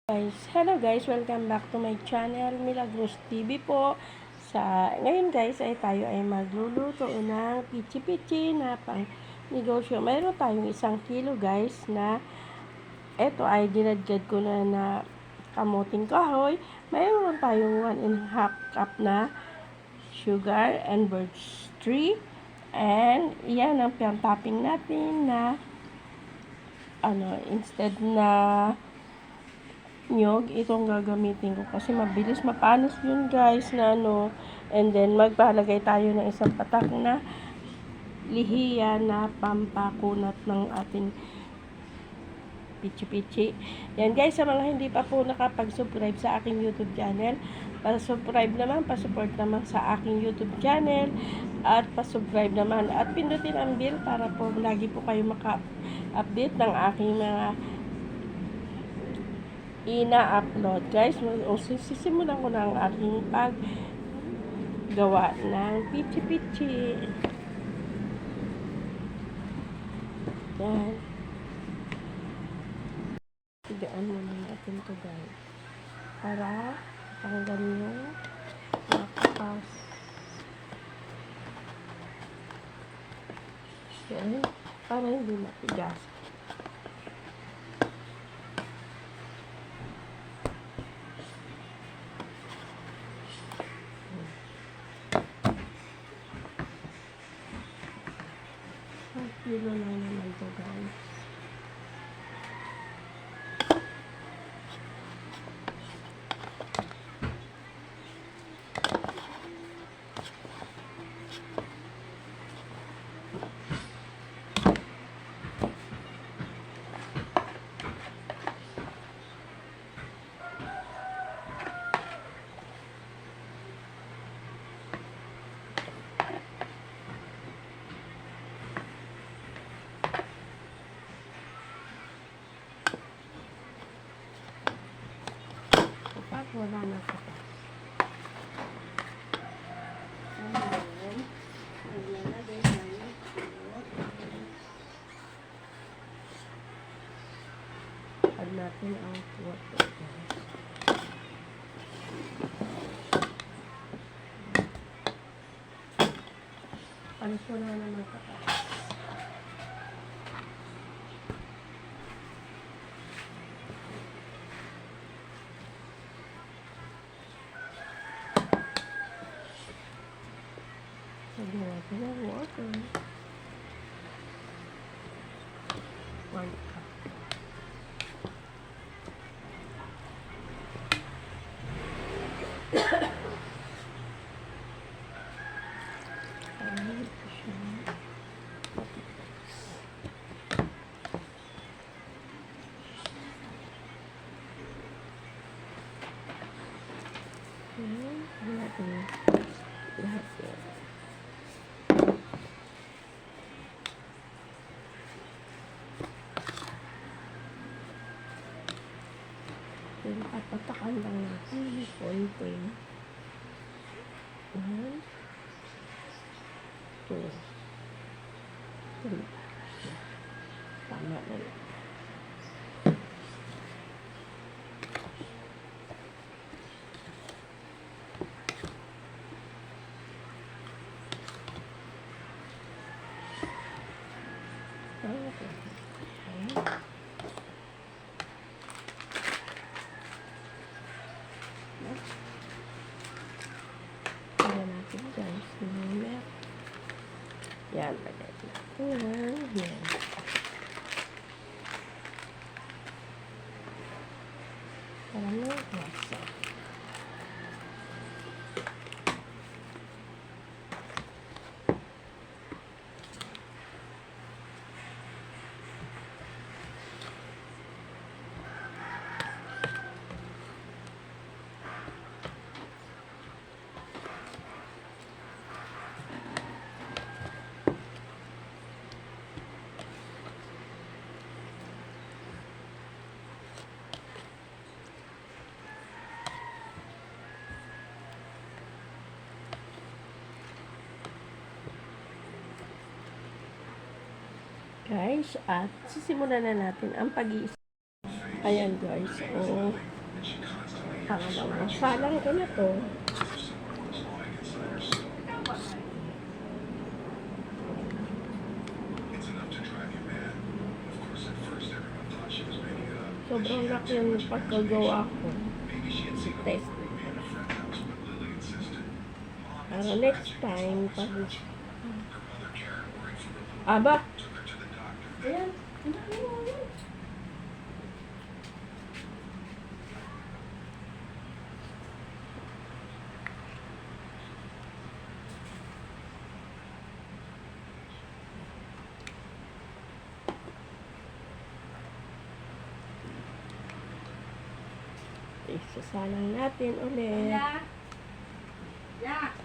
Hello guys, welcome back to my channel, Milagros TV po. Ngayon guys ay tayo ay magluluto ng pichi-pichi na pang negosyo. Mayroon tayong 1 kilo guys na ito ay dinadgad ko na kamuting kahoy. Mayroon tayong 1½ cup na sugar and birch tree. And iyan ang topping natin na instead na nyog, itong gagamitin ko kasi mabilis mapanas yun guys na and then magpalagay tayo ng isang patak na lihiya na pampakunat ng ating pichi-pichi. Yan guys, sa mga hindi pa po nakapag-subscribe sa aking YouTube channel, pa-subscribe naman, pa-support naman sa aking YouTube channel at pa-subscribe naman at pindutin ang bell para po lagi po kayo maka-update ng aking mga ina-upload. Guys, sisimulan ko na ang aking paggawa ng pichi-pichi. Yan. Idaan muna natin ito guys. Para tanggal yung nakapas. Yan. Para hindi matigas. Kilo lang naman ito guys. Wala na ito. Add natin ang water. Palis mo na naman kapag. Lagyan natin ang water. 1 cup. Lahat yan. Papatakan lang natin yung konti. 1, 2, 3. Tama na lang. Tignan natin guys. Yan, lagay natin. Yan. Para may wasa. Guys, at sisimulan na natin ang pag-iisa. Ayan guys, Pangalawang salang ko na to. Sobrang laki yung pagkagawa ko. Test. Para next time, pag... Aba! Ayan. Isasalang natin ulit.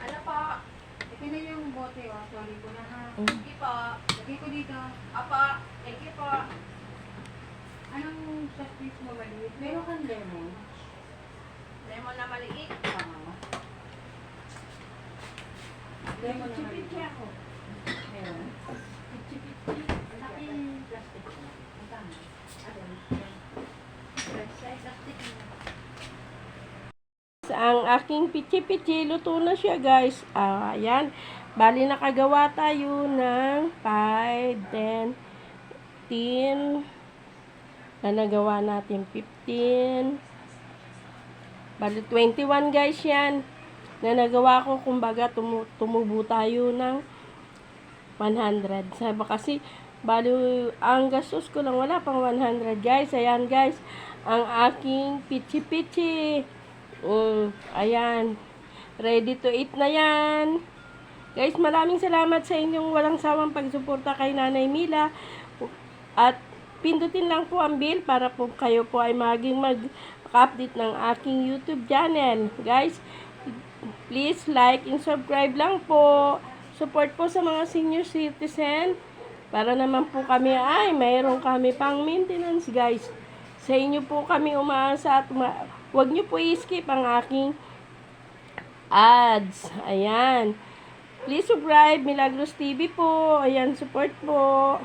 Ano po? Ito na yung bote, oh. Sorry ko na ha. Thank you po. Lagay ko dito. Apo. Thank you po. Anong soft drinks mo maliit? Meron kang lemon. Lemon na maliit? Oo. Lemon na maliit. Ako. Meron. Ang laki yung plastic mo. Ang tama. Plastic mo. Ang aking pichi-pichi, luto na siya guys. Ayan. Bali nakagawa tayo ng 5, 10, 10. Na nagawa natin 15. Bali 21 guys yan. Na nagawa ko, kumbaga tumubo tayo ng 100. Sabi kasi, bali ang gastos ko lang wala pang 100 guys. Ayan guys. Ang aking pichi-pichi. Ayan. Ready to eat na yan. Guys, maraming salamat sa inyong walang sawang pagsuporta kay Nanay Mila. At pindutin lang po ang bell para po kayo po ay maging mag-update ng aking YouTube channel. Guys, please like and subscribe lang po. Support po sa mga senior citizen. Para naman po kami ay mayroon kami pang maintenance guys. Sa inyo po kami umaasa at huwag nyo po i-skip ang aking ads. Ayan. Please subscribe, Milagros TV po. Ayan, support po.